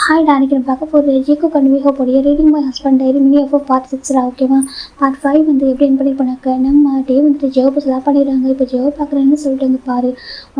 Hi டா, அன்றைக்கி நான் பார்க்க போகிறது ஜேக்கு கன்விஹோடைய ரீடிங் மை ஹஸ்பண்ட் டைரி மினி எஃப்ஓ பார்ட் 6 ஓகேவா. பார்ட் 5 வந்து எப்படி என் பண்ணியிருப்பாங்க, நம்ம டே வந்துட்டு ஜெவப்பை ஸ்லாப் பண்ணிடுறாங்க. இப்போ ஜெவப் பார்க்குறேன்னு சொல்லிட்டு பாரு,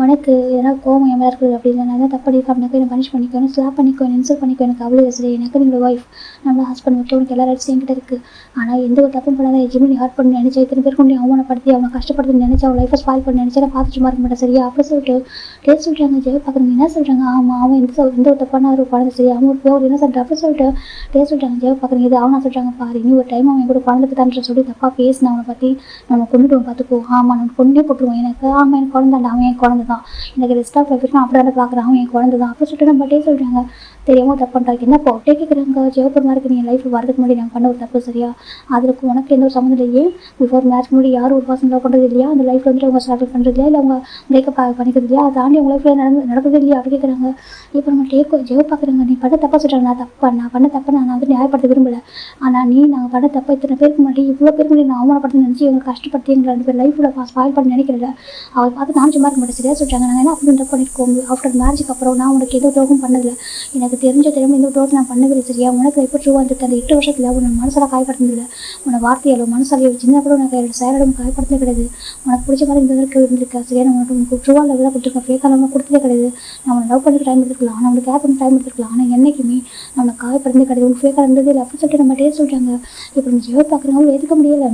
உனக்கு எதனா கோவம் என் மேலே இருக்குது அப்படின்னு நான் தான் தப்பு பண்ணியிருக்கேன் அப்படின்னாக்கா என்ன பனிஷ் பண்ணிக்கணும், ஸ்லாப் பண்ணிக்கோ, இன்சல்ட் பண்ணிக்கோ, எனக்கு அவ்வளோ சரி, எனக்கு என்னோட ஒய்ஃப் நம்மளோட ஹஸ்பண்ட் ஓகே, உனக்கு எல்லா ரைட்ஸ் என்கிட்ட இருக்குது. ஆனால் எந்த ஒரு தப்பும் பண்ணாத எஜிமி ஹார்ட் பண்ணி நினச்சா, இத்தனை பேருக்கு கொண்டு அவமானப்படுத்தி அவனை கஷ்டப்படுத்தி நினச்சா, அவன் லைஃப்பை ஸ்பாயில் பண்ணி நினச்சா நான் பார்த்துட்டு இருக்க மாட்டேன் சரியா அப்படி சொல்லிட்டு டே சொல்கிறாங்க. ஜெவப் பார்க்குறீங்க என்ன சொல்கிறாங்க, ஆமாம் அவன் எந்த ஒரு தப்பான ஒரு படம் சரி அவன் ஒரு என்ன சொல்லிட்டு அப்படி சொல்லிட்டு டே சொல்கிறாங்க. ஜெவப் பார்க்குறீங்க இது அவனா சொல்கிறாங்க பாரு, நீ ஒரு டைம் அவன் கூட குழந்தைக்கு தான் சொல்லி தப்பாக பேசின அவனை பற்றி நம்ம கொண்டுட்டு பார்த்துக்கோ. ஆமாம் நம்ம கொண்டே போட்டுருவோம், எனக்கு ஆமாம் எனக்கு குழந்தைண்டா, அவன் என் குழந்தை தான், எனக்கு ரெஸ்ட் ஆஃப் லைஃப் நான் அப்படி பார்க்குறேன், அவன் என் குழந்தை தான் அப்படி சொல்லிட்டு நம்ம டே சொல்கிறாங்க. தெரியாமல் தப்பு பண்ணுறாங்க என்ன போட்டே கேட்குறாங்க. ஜெவப்பர் மாதிரி நீ லைஃப் வரதுக்கு முன்னாடி நாங்கள் பண்ண ஒரு தப்பு சரியா, அதுக்கு உனக்கு எந்த ஒரு சம்மந்தம் இல்லையே, பிஃபோர் மேரேஜ் முன்னாடி யாரும் ஒரு பர்சன் லவ் பண்ணுறது இல்லையா, அந்த லைஃப் வந்துட்டு அவங்க ஸ்டார்ட் பண்ணுறது இல்லையா, இல்லை அவங்க பிரேக்கப் பண்ணிக்கிறது இல்லையா, அதை தாண்டி அவங்க லைஃப்பில் நடக்குது இல்லையா அப்படி கேட்குறாங்க. இப்போ நம்ம ஜெவப் பார்க்குறாங்க. நீ பண்ண தப்பாக சொல்கிறாங்க, நான் பண்ண தப்பை நான் வந்து நியாயப்படுத்த விரும்பலை. ஆனால் நாங்கள் பண்ண தப்பை இத்தனை பேருக்கு முன்னாடி இவ்வளோ பேருக்கு முன்னாடி நான் அவமானப்படுத்தி நினச்சி இவங்க கஷ்டப்படுத்தி எங்களை 2 பேர் லைஃப்பில் ஸ்பாயில் பண்ணி நினைக்கிறல, அவர் பார்த்து நான் சும்மா இருக்க மாட்டேன் சரியா சொல்கிறாங்க. நாங்கள் என்ன அப்படி தப்பு பண்ணியிருக்கோம், ஆஃப்டர் மேரேஜுக்கு அப்புறம் நான் உனக்கு எந்த துரோகம் பண்ணதில்லை, எனக்கு தெரிஞ்ச தெரியாமல் எந்த துரோகம் நான் பண்ணவே சரியா. உனக்கு இப்போ ட்ரூவாக இருந்துட்டு அந்த 8 வருஷத்தில் உன்னை மனசால காயப்படுத்தினதில்லை, உன்னை வார்த்தையாலோ மனசாலையோ சின்ன கூட உனக்கு என்னோட செயலும் காயப்படுத்தவே கிடையாது. உனக்கு பிடிச்ச மாதிரி இந்த வரைக்கும் இருந்திருக்கா சரியா, நான் உனக்கு ட்ரூவாக லவ் தான் கொடுத்துருக்கேன், ஃபேக்காக கொடுத்ததே கிடையாது. நான் உன்னை லவ் பண்ணுறதுக்கு டைம் எடுத்துக்கலாம், ஆனால் உனக்கு கேர் பண்ண டைம் எடுத்துக்கலாம், ஆனால் என்றைக்குமே நம்மளை காயப்படுத்தவே கிடையாது, உனக்கு ஃபேக்காக இருந்தது இல்லை அப்படி சொல்லிட்டு நம்ம டே சொல்கிறாங்க. இப்போ நம்ம ஜெவப் பார்க்குறவங்க எதுக்க முடியலை.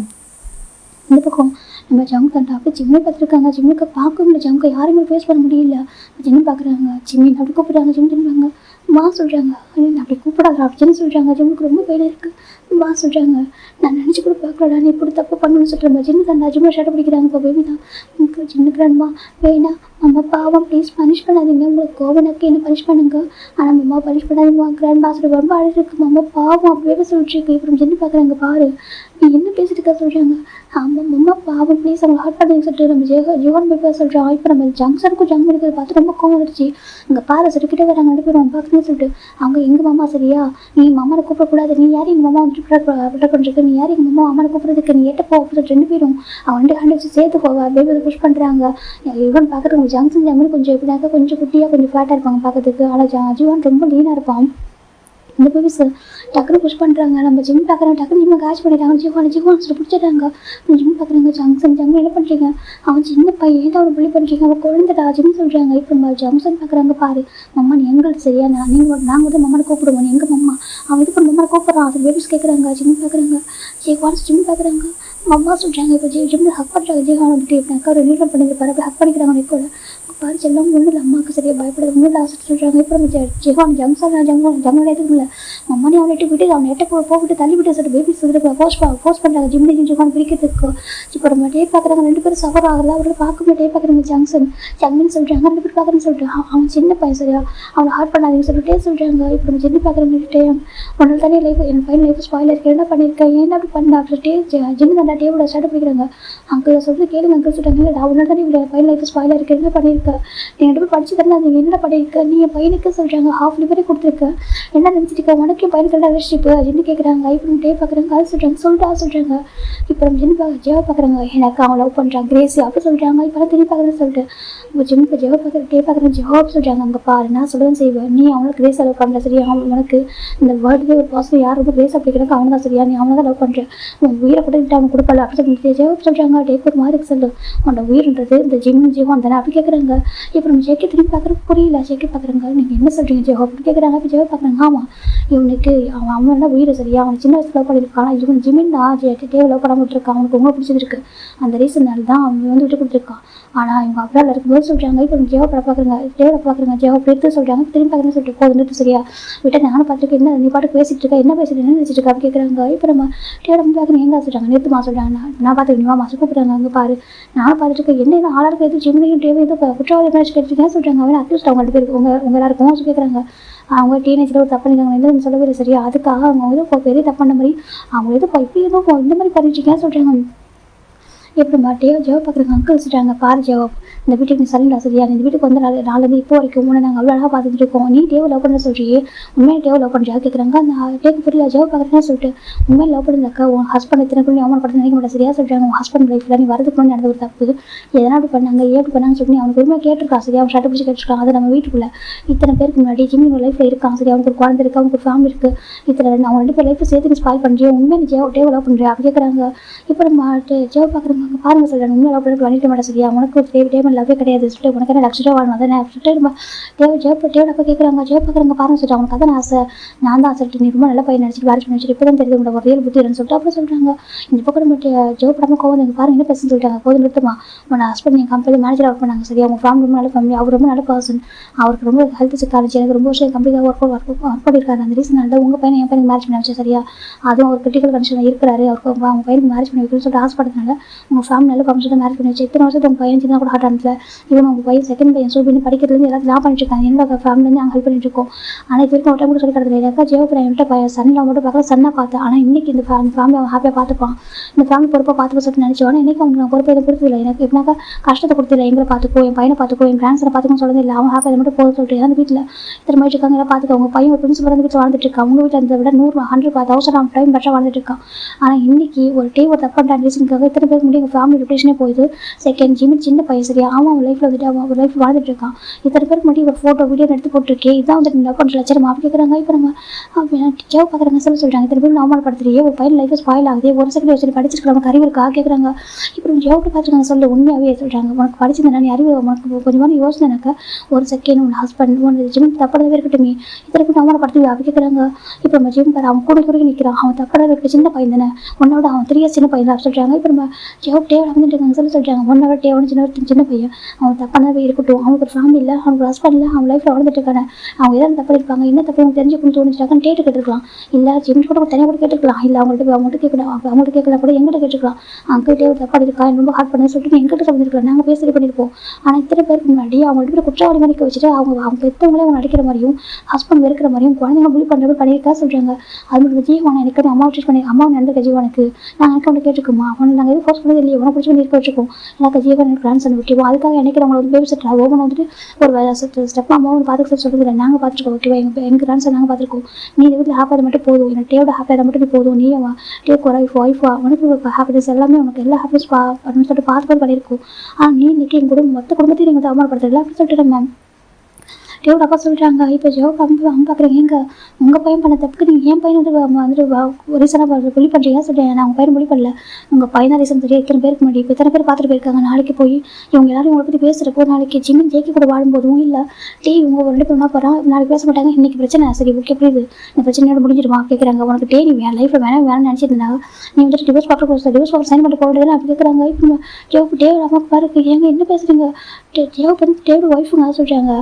இந்த பக்கம் நம்ம ஜம்முக்கு அந்த அப்படி ஜிம்மை பார்த்துருக்காங்க. ஜிம்முக்கு பார்க்க முடியல, ஜம்முக்கு யாருமே ஃபேஸ் பண்ண முடியல. ஜிம்மி பார்க்குறாங்க, ஜிம்மி அப்படி கூப்பிட்றாங்க, ஜிம் தின்பாங்க மா சொல்கிறாங்க, அப்படி கூப்பிடாத அப்படின்னு சொல்கிறாங்க. ஜிம்முக்கு ரொம்ப வேலை இருக்குது மா சொல்கிறாங்க. நான் நினச்சி கூட பார்க்கலடா நீ இப்படி தப்பு பண்ணணும்னு சொல்கிறேன். ஜிம்முக்கு அந்த ஜிம்மை ஷர்ட் பிடிக்கிறாங்க. இப்போ பேபி தான் சின்னக்குறான்மா வேணா அம்மா பாவம் ப்ளீஸ் பனிஷ் பண்ணாதீங்க, உங்களுக்கு கோவனுக்கு என்ன பனிஷ் பண்ணுங்க, ஆனால் அம்மா பனிஷ் பண்ணாதீங்க கிராண்ட் பாஸ்டர் ரொம்ப அழகு இருக்குது அம்மா பாவம் அப்படியே சொல்லிட்டு இருக்கு. இப்போ ஜிம்மி பார்க்குறாங்க பாரு நீ என்ன பேசிட்டு இருக்கா சொல்கிறாங்க. ஆமாம் அம்மா பாவம் ப்ளீஸ் அவங்க ஹார்ட் பண்ணி சொல்லிட்டு நம்ம ஜீவன் பேப்பர் சொல்கிறோம். இப்போ நம்ம ஜங்ஷனுக்கும் ஜங்க் இருக்கிறத பார்த்து ரொம்ப கோவம் வந்துருச்சு. இங்கே பாரு சொல்லிக்கிட்டே வராங்க 2 பேரும் பார்க்கணும்னு சொல்லிட்டு அவங்க எங்கள் மாமா சரியா, நீ மாமாவை கூப்பிடக்கூடாது, நீ யார் எங்கள் மாமா வந்துட்டு ப்ரிப்பேர் பண்ணிருக்கு, நீ யார் எங்கள் மாமா அம்மாவை கூப்பிட்றதுக்கு, நீ எட்ட போ அப்படின்னு 2 பேரும் அவன் 2 ஹேண்ட் வச்சு சேர்த்து போவா பேபி புஷ் பண்ணுறாங்க. இவன் பார்க்குறதுக்கு ஜங்ஷன் ஜம்மு கொஞ்சம் எப்படினாக்கா கொஞ்சம் குட்டியாக கொஞ்சம் ஃபேட்டாக இருப்பாங்க பார்க்கறதுக்கு, ஆனால் ஜீவன் ரொம்ப லீனாக இருப்பான். இந்த பேபிஸ் டக்குனு புஷ் பண்ணுறாங்க. நம்ம ஜிம் பார்க்குறாங்க, டக்குனு ஜிம்மை கேட்ச் பண்ணிட்டாங்க. ஜீவான் சொல்லி பிடிச்சிட்டாங்க. ஜிம் பார்க்குறாங்க ஜங்ஷன் என்ன பண்ணுறீங்க, அவன் சின்ன பையன் ஏன் அவனை புள்ளி பண்ணுறீங்க, அவன் குழந்தைடா ஜிம் சொல்கிறாங்க. இப்போ நம்ம ஜங்ஷன் பார்க்குறாங்க பாரு மம்மா நீ எங்களுக்கு சரியா, நாங்கள் வந்து மம்மாவை கூப்பிடுவோம் எங்கள் மம்மா, அவன் இது பண்ண மம்மாவை கூப்பிட்றான். அது பேபிஸ் கேட்குறாங்க. ஜிம் பார்க்குறாங்க, ஜிம் பார்க்குறாங்க மம்மா சொல்கிறாங்க. இப்போ ஜிம்மில் ஹக் பண்ணுறாங்க. ஜீவான் வந்துட்டு எப்படினாக்கா ஒரு ரிலீவ் பண்ணியிருப்பாரு, அப்படி ஹக் பண்ணிக்கிறாங்க. கூட பாரு செல்லாம் ஒன்றும் இல்லை அம்மாவுக்கு சரியாக பயப்படுறது ஒன்றும் ஆசை சொல்கிறாங்க. இப்போ நம்ம ஜீவான் ஜங்கல் எதுவும் இல்லை மம்மா நீ அவனை விட்டு அவனை எட்ட போட்டு தள்ளி விட்டு சொல்லிட்டு பேபி சொல்லிட்டு போஸ்ட் பண்ணுறாங்க. ஜிம்மில் ஜீவான் பிரிக்கிறதுக்கு. இப்போ நம்ம டே பார்க்குறாங்க 2 பேரும் சஃபர் ஆகல, அவர்கள் பார்க்க டே பார்க்குறாங்க. ஜங்ஷன் சொல்கிறாங்க 2 பேர் பார்க்குறேன்னு சொல்லிட்டு அவன் சின்ன பையன் சரியா அவனை ஹார்ட் பண்ணாதீங்கன்னு சொல்லிட்டே சொல்கிறாங்க. இப்போ நம்ம ஜிம்மி பார்க்குறவங்ககிட்டே உன்னால தானே லைஃப் என் பையன் லைஃப் ஸ்பாயில் இருக்கு, என்ன பண்ணியிருக்கேன் ஏன் அப்படி பண்ண அப்படி ஜிம்மி தான் டேவோட ஸ்டார்ட் பண்ணிக்கிறாங்க. அங்கே சொல்லிட்டு கேளுங்க அங்கே சொல்கிறாங்க இல்லை அவனால தானே இவ்வளோ பையன் லைஃப் ஸ்பாயில் இருக்கு, என்ன பண்ணியிருக்க நீங்கள் 2 பேர் படிச்சு தரல, நீங்கள் என்ன பண்ணியிருக்க, நீ என் பையனுக்கு சொல்கிறாங்க ஹாஃப் லிவரே கொடுத்துருக்க, என்ன நினச்சிருக்க உனக்கு என் பையனுக்கு என்ன ரிலேஷன்ஷிப்பு ஜின்னு கேட்குறாங்க. இப்போ நம்ம டே பார்க்குறாங்க அது சொல்கிறாங்க சொல்லிட்டு. இப்போ நம்ம ஜின்னு ஜெவ பார்க்குறாங்க எனக்கு அவன் லவ் பண்ணுறாங்க கிரேசி அப்படி சொல்கிறாங்க. இப்போ திரும்பி பார்க்குறேன்னு சொல்லிட்டு ஜிம்முக்கு ஜெவ பார்க்குற டே பார்க்குறேன் ஜவாப் சொல்கிறாங்க. அங்கே பாரு நான் சொல்லுவேன் செய்வேன், நீ அவனுக்கு கிரேஸ் லவ் பண்ணுற சரியா, உனக்கு இந்த வேர்ல்டுக்கு ஒரு பாசிட்டிவ் யார் ரொம்ப கிரேஸ் அப்படிங்கிறாங்க அவனை தான் சரியா, நீ அவனை தான் லவ் பண்ணுறேன், உன் உயிரை கூட அவன் கொடுக்கல அப்படி சொல்லி ஜவாப் சொல்கிறாங்க. டேக்கு ஒரு மாதிரி சொல்லு உன்னோட உயிர்ன்றது இந்த ஜீவன் தானே அப்படி கேட்குறாங்க. இப்போ நம்ம ஜேக்கி திரும்பி பார்க்குறது புரியல. ஜேக்கி பார்க்குறாங்க நீங்கள் என்ன சொல்கிறீங்க ஜெவ அப்படின்னு கேட்குறாங்க. இப்போ ஜெவ பார்க்குறாங்க ஆமாம் இவனுக்கு அவன் தான் உயிரை சரியா, அவன் சின்ன வயசுல லவ் பண்ணியிருக்கான், இவன் ஜிமின் தான் டேவை லவ் பண்ண விட்டுருக்கான், அவனுக்கு ரொம்ப பிடிச்சிருக்கு, அந்த ரீசன்னால தான் அவன் வந்து விட்டு கொடுத்துருக்கான். ஆனால் இவங்க அப்படிலாம் இருக்கும்போது சொல்கிறாங்க. இப்போ ஜெவ பார்க்குறாங்க ஜெவ எடுத்து சொல்கிறாங்க. திரும்பி பார்க்குறேன்னு சொல்லிட்டு போதும் நிறுத்து சரியா விட்ட நானும் பார்த்துருக்கு என்ன நீ பாட்டு பேசிட்டு இருக்கா என்ன பேசிட்டு என்ன நினச்சிட்டு இருக்கா அப்படி கேட்குறாங்க. இப்போ நம்ம டேவை பார்க்குறேன் எங்கே சொல்கிறாங்க நிறுத்துமா சொல்கிறாங்க. நான் பார்த்துக்கிட்டு நீ மாசம் கூப்பிட்றாங்க. அங்கே பாரு நானும் பார்த்துட்டு இருக்கேன் என்ன ஆளாருக்கு எதுவும் ஜிம்மையும் டேவை எதுவும் குற்றவாளி மேட்ச் கேட்டுருக்கேன் சொல்கிறாங்க. அவன் அட்லீஸ்ட் அவங்க 2 பேருக்கு உங்கள் எல்லாருக்கும் கேட்குறாங்க. அவங்க டீனேஜில் ஒரு தப்பு பண்ணிக்காங்க என்ன சொல்லவே இல்லை சரியா, அதுக்காக அவங்க வந்து பெரிய தப்பு பண்ண மாதிரி அவங்க எதுவும் இப்படி எதுவும் இந்த மாதிரி பண்ணிட்டுருக்கேன் சொல்கிறாங்க. எப்படிம்மா ஜெவப் பார்க்குறங்க அங்கிள் வச்சுட்டாங்க பாரு ஜெவப், இந்த வீட்டுக்கு நீ சரிங்களா சரியா, இந்த வீட்டுக்கு வந்து நாலேருந்து இப்போ வரைக்கும் உன்னை நாங்கள் அவ்வளோ அழகாக பார்த்துட்டு இருக்கோம், நீ டேவை லவ் பண்ண சொல்றியே, உண்மையை டேவை லவ் பண்ணுறியா கேட்குறாங்க. அந்த டேக்கு புரியல ஜெவப் பார்க்குறேன்னு சொல்லிட்டு, உண்மையை லவ் பண்ணிருந்தாக்கா உன் ஹஸ்பண்ட் இத்தனை கூட அவமானப்படுத்த நினைக்க மாட்டேன் சரியா சொல்கிறாங்க. உன் ஹஸ்பண்ட் லைஃப்பில் நீ வரதுக்கு முன்னாடி நடந்த ஒரு தப்பு, எதனா அப்படி பண்ணாங்க ஏன் அப்படி பண்ணாங்கன்னு சொல்லி அவனுக்கு உண்மையாக கேட்டிருக்கான் சரியா, அவன் ஷட்டை பிடிச்சி கேட்டிருக்கான். அது நம்ம வீட்டுக்குள்ளே இத்தனை பேருக்கு முன்னாடி ஜிம்மி லைஃப்பில் இருக்கான் சரியா, அவனுக்கு ஒரு குழந்தை இருக்குது, அவனுக்கு ஒரு ஃபேமிலி இருக்குது, இத்தனை அவங்க 2 பேர் லைஃப்பை சேர்த்து நீ ஸ்பாயில் பண்ணுறியா, உண்மையை நீ டேவை லவ் பண்ணுறியா அப்படி கேட்குறாங்க. இப்போ நம்ம ஜெவப் பார்க்குறவங்க பாருங்க சொல்கிறாங்க, உண்மையை லவ் பண்ணிட்டு பண்ணிக்க மாட்டேன் சரியா, உனக்கு ஒரு டேவ் லவ்வே கிடையாது சொல்லிட்டு உனக்கு என்ன லக்ஷரா வாழணும் அதானே சொல்லிட்டு நம்ம டேவ் அப்போ கேட்குறாங்க. ஜெவப் பார்க்குறவங்க பாருங்க சொல்லிட்டு அவனுக்கு அதான் ஆசை, நான் தான் ஆசை, நீ ரொம்ப நல்ல பையன் நினச்சிட்டு மேரேஜ் பண்ணி வச்சுட்டு இப்போ தான் தெரியுது உங்களோட ரியல் புத்தி இல்லைன்னு சொல்லிட்டு அப்புறம் சொல்கிறாங்க. இந்த பக்கம் நம்ம ஜெவப் படமாக கோவம் நீங்கள் பாருங்க என்ன பேசுன்னு சொல்லிட்டாங்க. போதும் நிறுத்தமா, உன் ஹஸ்பண்ட் நீங்கள் கம்பெனி மேனேஜர் ஒர்க் பண்ணாங்க சரியா, உங்கள் ஃபேமிலி ரொம்ப நல்ல ஃபேமிலி, அவர் ரொம்ப நல்ல பர்சன், அவருக்கு ரொம்ப ஹெல்த் செக் ஆச்சு, எனக்கு ரொம்ப வருஷம் கம்பெனியாக ஒர்க் பண்ணியிருக்காரு, அந்த ரீசன் தான் உங்கள் பையனை என் பையனுக்கு மேரேஜ் பண்ணி வச்சேன் சரியா, அதுவும் ஒரு கிரிட்டிக்கல் கண்டிஷனில் இருக்கிறாரு, அவருக்கு அவங்க பையனுக்கு மேரேஜ் பண்ணி வைக்கணும்னு சொல்லிட்டு ஆசைப்படுறதுனால உங்கள் ஃபேமிலி நல்ல ஃபங்க்ஷன் மேரேஜ் பண்ணி வச்சு இத்தனை வருஷத்துக்கு உங்கள் பையன் சின்ன கூட ஹார்ட் ஆனதில்ல, இவன் உங்கள் பையன் செகண்ட் பையன் சூப்பின்னு படிக்கிறதுலேருந்து எல்லாத்தையும் நான் பண்ணிட்டு இருக்காங்க, என்னோட ஃபேமிலிருந்து நாங்கள் ஹெல்ப் பண்ணிட்டு இருக்கோம். ஆனால் இது வரைக்கும் ஒரு டைம் கூட சொல்லி கிடக்குது இல்லையாக்கா ஜெவப் என்கிட்ட சன்னில் மட்டும் பார்க்கல சன்னா பார்த்தேன், ஆனால் இன்னைக்கு இந்த ஃபேமிலி அவன் ஹாப்பியாக பார்த்துப்பான், இந்த ஃபேமிலி பொறுப்பாக பார்த்துக்க சொல்லிட்டு நினச்சோன்னா இன்னைக்கு அவங்க நான் பொறுப்பை எதை கொடுத்ததில்லை, எனக்கு எப்படினாக்கா கஷ்டத்தை கொடுத்தில்லை, எங்களை பார்த்துக்கோ என் பையனை பார்த்துக்கோ என் கிராண்ட்ஸனை பார்த்துக்கோன்னு சொல்லுறது இல்லை, அவன் ஹாப்பியாக மட்டும் போதும் சொல்லிட்டு அந்த வீட்டில் இத்தனை மாதிரி இருக்காங்க எல்லாம் பார்த்துக்க, அவங்க பையன் ஒரு பிரின்சிபல் அந்த வீட்டில் வாழ்ந்துட்டு இருக்கான், அவங்க வீட்டில் அந்த விட 100 டைம் பெட்டராக வாழ்ந்துட்டு இருக்கான். ஆனால் இன்னைக்கு ஒரு ஒரு தப்பான ரீசனுக்காக இத்தனை பேருக்கு முடியும் எங்கள் ஃபேமிலி ரிலேஷனே போயிது. செகண்ட் ஜிம்மி சின்ன பையன் சரியா, அவன் லைஃப்பில் வந்துட்டு அவன் லைஃப் வாழ்ந்துட்டு இருக்கான், இத்தனை பேருக்கு முன்னாடி ஒரு ஃபோட்டோ வீடியோ எடுத்து போட்டிருக்கேன், இதான் வந்துட்டு லவ் பண்ணுற லட்சம் அப்படி கேட்குறாங்க. இப்போ நம்ம ஜெவப் பார்க்குறாங்க சொல்லிட்டாங்க, இத்தனை பேர் அவமானப்படுத்துறியே, ஒரு பையன் லைஃப் ஸ்பாயில் ஆகுது, ஒரு செகண்ட் வச்சு படிச்சிருக்கலாம் அறிவு இருக்கா கேட்குறாங்க. இப்போ ஜெவப் பார்த்துருக்காங்க சொல்லி உண்மையாகவே சொல்கிறாங்க, உனக்கு படிச்சிருந்தா நீ அறிவு உனக்கு கொஞ்சமான யோசனை எனக்கு ஒரு செகண்ட் உன் ஹஸ்பண்ட் உன் ஜிம் தப்படவே இருக்கட்டுமே, இத்தனை பேர் அவமானப்படுத்துவியா அப்படி கேட்குறாங்க. இப்போ நம்ம ஜிம் பாரு அவன் கூட நிற்கிறான், அவன் தப்படவே இருக்க சின்ன பையன் தானே, உன்னோட அவன் 3 years சின்ன பையன் தான் சொல்கிறாங்க. இப்போ நம்ம ஜெவப் டேவ் வந்துட்டு இருக்காங்க சொல்லிட்டாங்க, உன்னோட டேவ் சின்ன பையன், அவன் தப்பானவே இருக்கட்டும், அவனுக்கு ஒரு ஃபேமிலி இல்லை, அவனுக்கு ஹஸ்பண்ட் இல்லை, அவன் லைஃப்பில் வளர்ந்துட்டு இருக்காங்க, அவங்க எதாவது தப்பு இருப்பாங்க, என்ன தப்பு அவங்க தெரிஞ்சுக்கணும்னு தோணுச்சுட்டாங்க டேட்டு கேட்டுருக்கலாம், இல்லை ஜிம் கூட தனியாக கூட கேட்டுக்கலாம், இல்லை அவங்கள்ட்ட கேட்கலாம், அவங்கள்ட்ட கேட்கலாம் கூட எங்கிட்ட கேட்டுருக்கலாம், அங்கிட்ட டேவ் தப்பா இருக்கா ரொம்ப ஹார்ட் பண்ணி சொல்லிட்டு எங்கிட்ட வந்துருக்கலாம், நாங்கள் பேசி பண்ணியிருப்போம். ஆனால் இத்தனை பேருக்கு முன்னாடி அவங்கள்ட்ட குற்றவாளி மணிக்க வச்சுட்டு அவங்க பெற்றவங்களே அவங்க நடிக்கிற மாதிரியும் ஹஸ்பண்ட் வெறுக்கிற மாதிரியும் குழந்தைங்க புள்ளி பண்ணுற மாதிரி பண்ணியிருக்கா சொல்கிறாங்க. அது மட்டும் ஜீவானை எனக்கு அம்மா ட்ரீட் பண்ணி அம்மா நடந்துக்க ஜீவனுக்கு நாங்கள் எனக்கு அவனை கேட்டுருக்கோமா, அவனை நாங்கள் எதுவும் ஃபோர்ஸ் பண்ணது இல்லையே, உனக்கு பிடிச்சி பண்ணி இருக்க வச்சுருக்கோம், எனக்கு ஜீவன் எனக்கு கிராண்ட் சன் ஓகேவா, அதுக்காக எனக்கு அவங்களை வந்து பேபி செட் ஓவன் வந்துட்டு ஒரு ஸ்டெப் அம்மா வந்து பார்த்துக்க சொல்கிறது இல்லை, நாங்கள் பார்த்துருக்கோம் ஓகேவா, எங்கள் கிராண்ட் சன் நாங்கள் பார்த்துருக்கோம், நீ இந்த வீட்டில் ஹாப்பியாக மட்டும் போதும், எனக்கு டேவோட ஹாப்பியாக மட்டும் போதும், நீ டேக் ஒரு ஒய்ஃபா உனக்கு ஹாப்பினஸ் எல்லாமே உனக்கு எல்லா ஹாப்பினஸ் அப்படின்னு சொல்லிட்டு பார்த்து பண்ணியிருக்கோம். ஆனால் நீ இன்றைக்கி எங்கள் குடும்பம் மொத்த குடும்பத்தையும் நீங்கள் அவமானப்படுத்தல அப்படின்னு சொல்லிட்டு மேம் டேவோட அப்பா சொல்லிட்டாங்க. இப்போ ஜெவப் அவங்க பார்க்குறீங்க எங்க உங்கள் பையன் பண்ண தப்புக்கு நீங்கள் என் பையன் வந்துட்டு ரீசனாக புள்ளி பண்ணுறீங்க சொல்லிட்டு நான் உங்கள் பையன் புள்ளி பண்ணல, உங்கள் பையன் தான் ரீசன் தெரியும், இத்தனை பேருக்கு முன்னாடி இப்போ இத்தனை பேர் பார்த்துட்டு போயிருக்காங்க, நாளைக்கு போய் இவங்க எல்லாரும் உங்களை பற்றி பேசுகிறப்போ நாளைக்கு ஜிம்மி ஜேக்கி கூட வாழும்போதும் இல்லை இவங்க 2 பேர் போகிறான் நாளைக்கு பேச மாட்டாங்க, இன்றைக்கி பிரச்சனை சரி ஓகே புரியுது, இந்த பிரச்சனையோட முடிஞ்சிடுமா கேட்குறாங்க. உனக்கு நீ என் லைஃப்பில் வேணும்னு நினச்சிருந்தா நீ வந்துட்டு டிவோர்ஸ் பேப்பர் சைன் பண்ணி போடுறது அப்படி கேட்குறாங்க. இப்போ ஜெவப் டேவோட அம்மாவுக்கு பாருக்கு ஏங்க என்ன பேசுகிறீங்க, ஜெவப் வந்து டேவோட ஒய்ஃபுங்க சொல்கிறாங்க,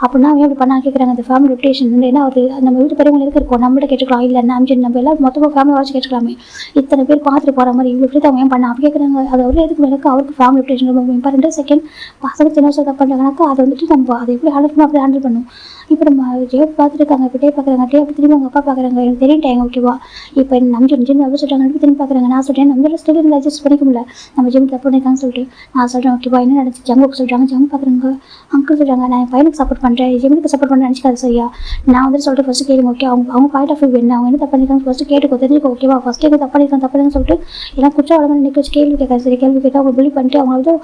அப்படின்னா அவன் எப்படி பண்ணா கேட்குறாங்க. இந்த ஃபேமிலி ரொட்டேஷன் ஏன்னா ஒரு நம்ம வீட்டு பெரியவங்க எதுக்கு இருக்கோம், நம்மள்ட்ட கேட்டுக்கலாம், இல்லை நம்ம எல்லாம் மொத்தமாக ஃபேமிலி வச்சு கேட்டுக்கலாமே, இத்தனை பேர் பார்த்துட்டு போகிற மாதிரி இவ்வளோ எப்படி அவங்க ஏன் பண்ணா அப்படி கேட்குறாங்க. அது ஒரு எதுக்கு எனக்கு அவருக்கு ஃபேமிலி ரொட்டேஷன் ரொம்ப இம்பார்ட்டன்ட். செகண்ட் பசங்க சின்ன வருஷம் தப்பு பண்ணுறாங்கனாக்கா அதை வந்துட்டு நம்ம அதை எப்படி ஹேண்டில் பண்ணணும் அப்படி ஹேண்டில் பண்ணும். இப்போ நம்ம ஜெவப் பார்த்துருக்காங்க, இப்போ டே பார்க்குறாங்க, டே அப்படி திரும்பி அவங்க அப்பா பார்க்குறாங்க, எனக்கு தெரியிட்டாங்க ஓகேவா, இப்போ நம்பி ஜிம் அப்படி சொல்கிறாங்க, திரும்பி திரும்பி பார்க்குறாங்க, நான் சொல்கிறேன் நம்மளோட ஸ்டடி அட்ஜஸ்ட் பண்ணிக்க முடியல, நம்ம ஜிம் தப்பு பண்ணியிருக்காங்கன்னு சொல்லிட்டு நான் சொல்கிறேன் ஓகேவா, என்ன நடந்துச்சு ஜம்முக்கு சொல்கிறாங்க. ஜம்மு பார்க்குறாங்க அங்கிள் சொல்கிறாங்க, நான் என் பையனுக்கு சப்போர்ட் பண்ணுறேன், ஜிம்முக்கு சப்போர்ட் பண்ண நினச்சிக்காது சரியா, நான் வந்துட்டு சொல்லிட்டு ஃபஸ்ட்டு கேளுங்க ஓகே, அவங்க பாயிண்ட் ஆஃப் வியூ என்ன, அவங்க என்ன தப்பு பண்ணியிருக்காங்க ஃபஸ்ட்டு கேட்டுக்கோ தெரிஞ்சுக்கோ ஓகேவா, ஃபஸ்ட்டு எங்கே தப்பு பண்ணியிருக்காங்க சொல்லிட்டு எல்லாம் குற்றம் நிற்க வச்சு கேள்வி கேட்காது சரி, கேள்வி கேட்டால் அவங்க பிலி பண்ணிட்டு அவங்க வந்து